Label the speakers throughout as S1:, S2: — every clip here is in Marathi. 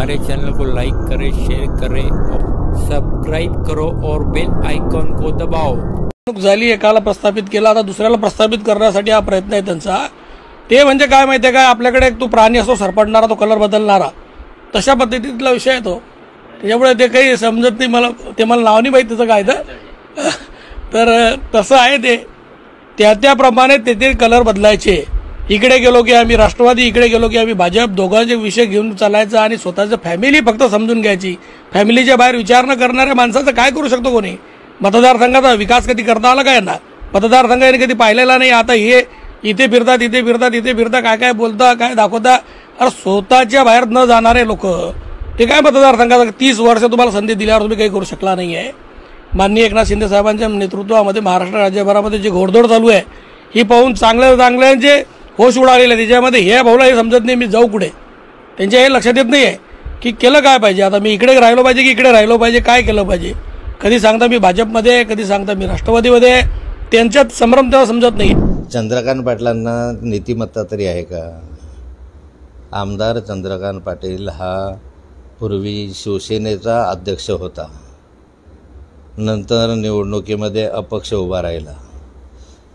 S1: हमारे चैनल को लाइक करें, शेयर करें और सब्सक्राइब करो और बेल आयकॉन को दबाओ।
S2: झाली, एकाला प्रस्थापित केला, आता दुसऱ्याला प्रस्थापित करण्यासाठी हा प्रयत्न आहे त्यांचा। ते म्हणजे काय माहिती आहे का, आपल्याकडे एक तो प्राणी असतो सरपटणारा, तो कलर बदलणारा, तशा पद्धतीतला विषय आहे तो। त्यामुळे ते काही समजत नाही मला, ते मला नाव नाही माहिती त्याचं काय तर तसं आहे ते। त्याप्रमाणे ते कलर बदलायचे। इकडे गेलो की आम्ही राष्ट्रवादी, इकडे गेलो की आम्ही भाजप, दोघांचे विषय घेऊन चालायचं आणि स्वतःचं फॅमिली फक्त समजून घ्यायची। फॅमिलीच्या बाहेर विचार न करणाऱ्या माणसाचं काय करू शकतो कोणी? मतदारसंघाचा विकास कधी करता आला काय ना? मतदारसंघाने कधी पाहिलेला नाही। आता हे इथे फिरतात, इथे फिरतात, इथे फिरतात, काय काय बोलता, काय दाखवता। अरे स्वतःच्या बाहेर न जाणारे लोक ते काय मतदारसंघाचा 30 वर्ष तुम्हाला संधी दिल्यावर तुम्ही काही करू शकला नाही आहे। माननीय एकनाथ शिंदे साहेबांच्या नेतृत्वामध्ये महाराष्ट्र राज्यभरामध्ये जी घोडदौड चालू आहे, ही पाहून चांगल्यांचे होश उडालेले। त्याच्यामध्ये हे भाऊला हे समजत नाही मी जाऊ कुठे, त्यांच्या हे लक्षात येत नाही आहे की केलं काय पाहिजे। आता मी इकडे राहिलो पाहिजे की इकडे राहिलो पाहिजे, काय केलं पाहिजे? कधी सांगता मी भाजपमध्ये, कधी सांगता मी राष्ट्रवादीमध्ये, त्यांच्यात संभ्रम तेव्हा समजत नाही।
S3: चंद्रकांत पाटलांना नीतिमत्ता तरी आहे का? आमदार चंद्रकांत पाटील हा पूर्वी शिवसेनेचा अध्यक्ष होता, नंतर निवडणुकीमध्ये अपक्ष उभा राहिला।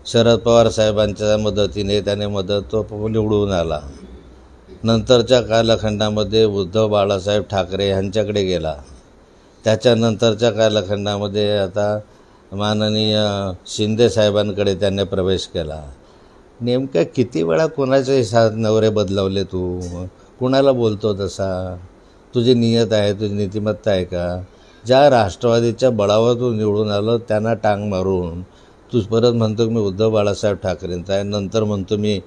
S3: शरद पवार साहेबांच्या मदतीने त्याने निवडून आला। नंतरच्या कालखंडामध्ये उद्धव बाळासाहेब ठाकरे यांच्याकडे गेला। त्याच्यानंतरच्या कालखंडामध्ये आता माननीय शिंदे साहेबांकडे त्याने प्रवेश केला। नेमका किती वेळा कोणाचे नवरे बदलवले तू? कुणाला बोलतो तसा? तुझी नियत आहे, तुझी नीतिमत्ता आहे का? ज्या राष्ट्रवादीच्या बळावर तू निवडून आलं त्यांना टांग मारून तू परत म्हणतो की मी उद्धव बाळासाहेब ठाकरेंचा आहे, नंतर म्हणतो मी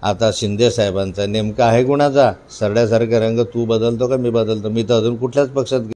S3: आता शिंदे साहेबांचा। नेमका आहे कुणाचा? सरड्यासारखे रंग तू बदलतो का मी बदलतो? मी तर अजून कुठल्याच पक्षात